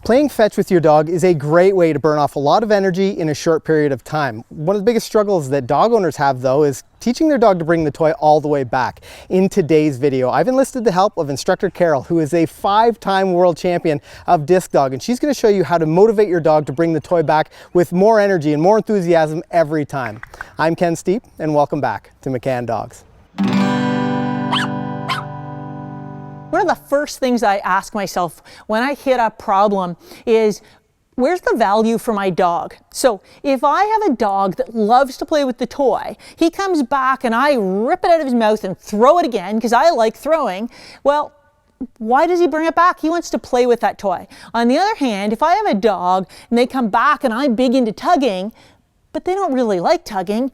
Playing fetch with your dog is a great way to burn off a lot of energy in a short period of time. One of the biggest struggles that dog owners have, though, is teaching their dog to bring the toy all the way back. In today's video, I've enlisted the help of Instructor Carol, who is a 5-time world champion of disc dog, and she's going to show you how to motivate your dog to bring the toy back with more energy and more enthusiasm every time. I'm Ken Steep, and welcome back to McCann Dogs. One of the first things I ask myself when I hit a problem is, where's the value for my dog? So if I have a dog that loves to play with the toy, he comes back and I rip it out of his mouth and throw it again because I like throwing, well, why does he bring it back? He wants to play with that toy. On the other hand, if I have a dog and they come back and I'm big into tugging, but they don't really like tugging,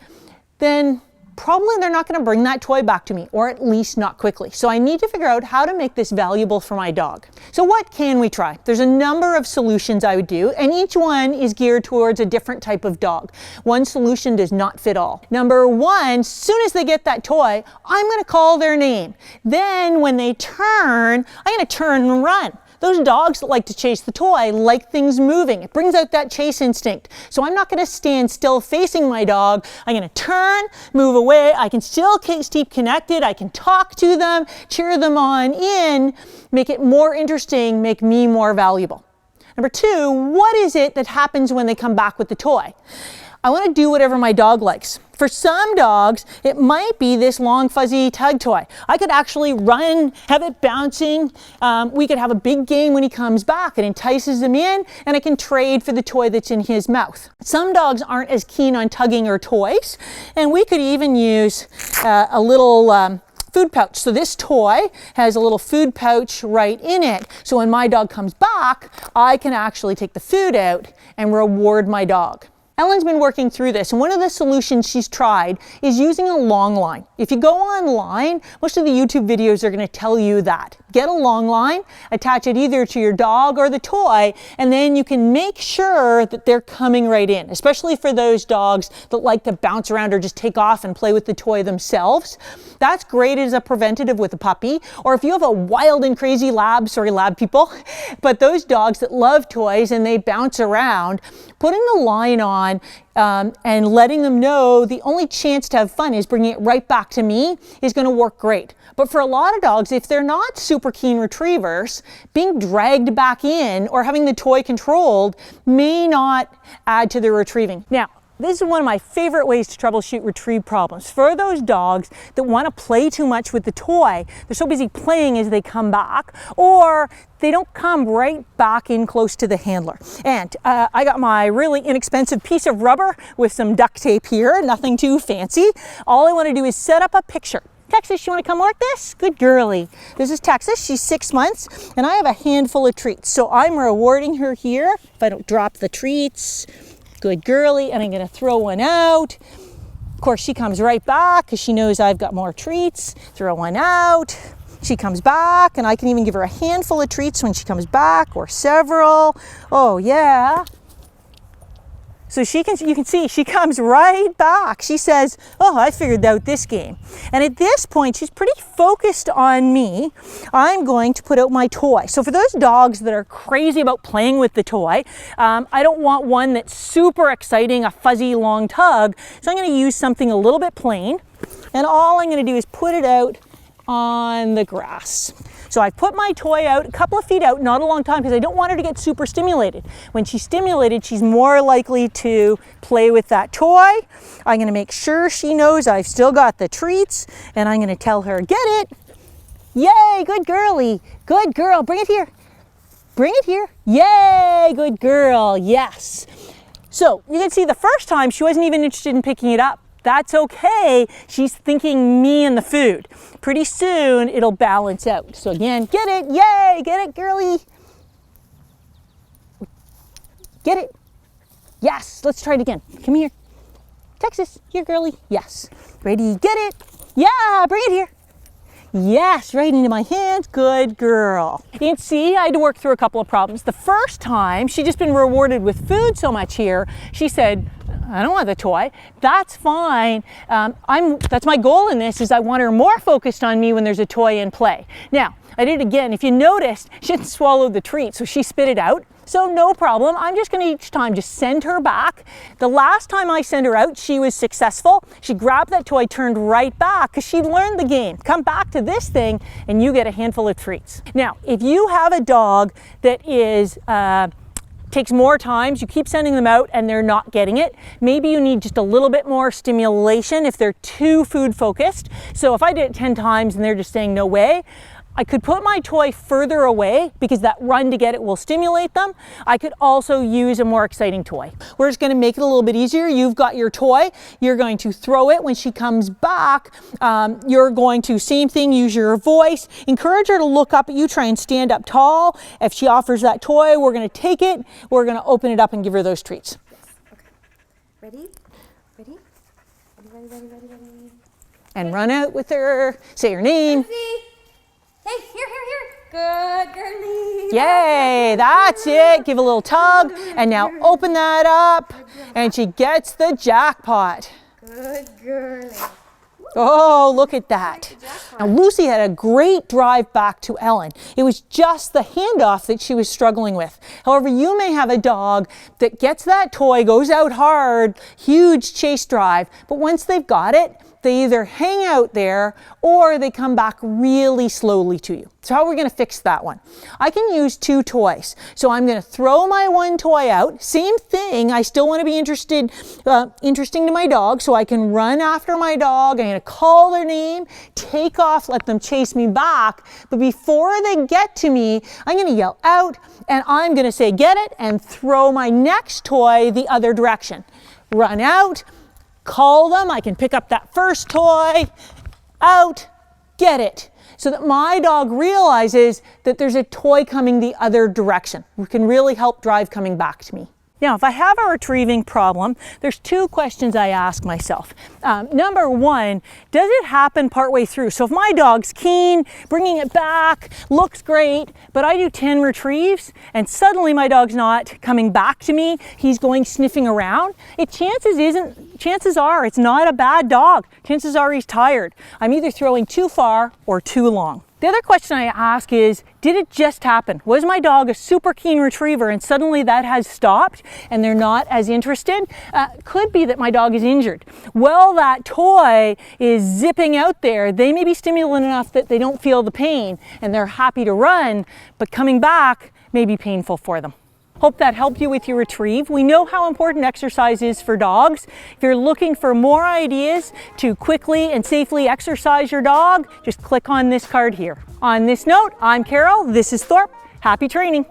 then probably they're not going to bring that toy back to me, or at least not quickly. So I need to figure out how to make this valuable for my dog. So what can we try? There's a number of solutions I would do, and each one is geared towards a different type of dog. One solution does not fit all. Number one, as soon as they get that toy, I'm going to call their name. Then when they turn, I'm going to turn and run. Those dogs that like to chase the toy like things moving. It brings out that chase instinct. So I'm not going to stand still facing my dog. I'm going to turn, move away. I can still keep connected. I can talk to them, cheer them on in, make it more interesting, make me more valuable. Number two, what is it that happens when they come back with the toy? I want to do whatever my dog likes. For some dogs, it might be this long fuzzy tug toy. I could actually run, have it bouncing. We could have a big game when he comes back. It entices him in, and I can trade for the toy that's in his mouth. Some dogs aren't as keen on tugging or toys, and we could even use a little food pouch. So this toy has a little food pouch right in it. So when my dog comes back, I can actually take the food out and reward my dog. Ellen's been working through this, and one of the solutions she's tried is using a long line. If you go online, most of the YouTube videos are going to tell you that. Get a long line, attach it either to your dog or the toy, and then you can make sure that they're coming right in, especially for those dogs that like to bounce around or just take off and play with the toy themselves. That's great as a preventative with a puppy, or if you have a wild and crazy lab people, but those dogs that love toys and they bounce around, putting the line on and letting them know the only chance to have fun is bringing it right back to me is going to work great. But for a lot of dogs, if they're not super keen retrievers, being dragged back in or having the toy controlled may not add to their retrieving. Now, this is one of my favorite ways to troubleshoot retrieve problems. For those dogs that want to play too much with the toy, they're so busy playing as they come back, or they don't come right back in close to the handler. And I got my really inexpensive piece of rubber with some duct tape here, nothing too fancy. All I want to do is set up a picture. Texas, you want to come work this? Good girly. This is Texas, she's 6 months, and I have a handful of treats. So I'm rewarding her here. If I don't drop the treats, good girly, and I'm going to throw one out. Of course, she comes right back because she knows I've got more treats. Throw one out. She comes back, and I can even give her a handful of treats when she comes back, or several. Oh, yeah. So you can see she comes right back. She says, oh, I figured out this game. And at this point, she's pretty focused on me. I'm going to put out my toy. So for those dogs that are crazy about playing with the toy, I don't want one that's super exciting, a fuzzy long tug. So I'm going to use something a little bit plain. And all I'm going to do is put it out on the grass. So I put my toy out a couple of feet out, not a long time, because I don't want her to get super stimulated. When she's stimulated, she's more likely to play with that toy. I'm going to make sure she knows I've still got the treats, and I'm going to tell her, get it. Yay, good girly. Good girl. Bring it here. Bring it here. Yay, good girl. Yes. So you can see the first time she wasn't even interested in picking it up. That's okay. She's thinking me and the food. Pretty soon it'll balance out. So again, get it, yay, get it, girly. Get it. Yes, let's try it again. Come here. Texas, here, girly. Yes. Ready, get it. Yeah, bring it here. Yes, right into my hands. Good girl. You can see I had to work through a couple of problems. The first time, she'd just been rewarded with food so much here, she said, I don't want the toy. That's fine. That's my goal in this, is I want her more focused on me when there's a toy in play. Now, I did it again. If you noticed, she didn't swallow the treat, so she spit it out. So no problem. I'm just going to each time just send her back. The last time I sent her out, she was successful. She grabbed that toy, turned right back, because she learned the game. Come back to this thing and you get a handful of treats. Now, if you have a dog that is takes more times, you keep sending them out and they're not getting it, maybe you need just a little bit more stimulation if they're too food focused. So if I did it 10 times and they're just saying no way, I could put my toy further away because that run to get it will stimulate them. I could also use a more exciting toy. We're just going to make it a little bit easier. You've got your toy. You're going to throw it. When she comes back, you're going to, same thing, use your voice. Encourage her to look up at you. Try and stand up tall. If she offers that toy, we're going to take it. We're going to open it up and give her those treats. Yes. Okay. Ready? Ready? Ready. And run out with her. Say her name. Hey, here. Good girlie. Yay, that's it. Give a little tug. And now open that up. And she gets the jackpot. Good girlie. Oh, look at that. Now, Lucy had a great drive back to Ellen. It was just the handoff that she was struggling with. However, you may have a dog that gets that toy, goes out hard, huge chase drive, but once they've got it, they either hang out there or they come back really slowly to you. So how are we going to fix that one? I can use 2 toys. So I'm going to throw my 1 toy out. Same thing. I still want to be interesting to my dog, so I can run after my dog. I'm going to call their name, take off, let them chase me back. But before they get to me, I'm going to yell out and I'm going to say, get it, and throw my next toy the other direction. Run out. Call them, I can pick up that first toy, out, get it. So that my dog realizes that there's a toy coming the other direction. We can really help drive coming back to me. Now, if I have a retrieving problem, there's 2 questions I ask myself. Number 1, does it happen partway through? So if my dog's keen, bringing it back, looks great, but I do 10 retrieves and suddenly my dog's not coming back to me, he's going sniffing around, chances are it's not a bad dog. Chances are he's tired. I'm either throwing too far or too long. The other question I ask is, did it just happen? Was my dog a super keen retriever and suddenly that has stopped and they're not as interested? Could be that my dog is injured. Well, that toy is zipping out there. They may be stimulant enough that they don't feel the pain and they're happy to run, but coming back may be painful for them. Hope that helped you with your retrieve. We know how important exercise is for dogs. If you're looking for more ideas to quickly and safely exercise your dog, just click on this card here. On this note, I'm Carol, this is Thorpe. Happy training.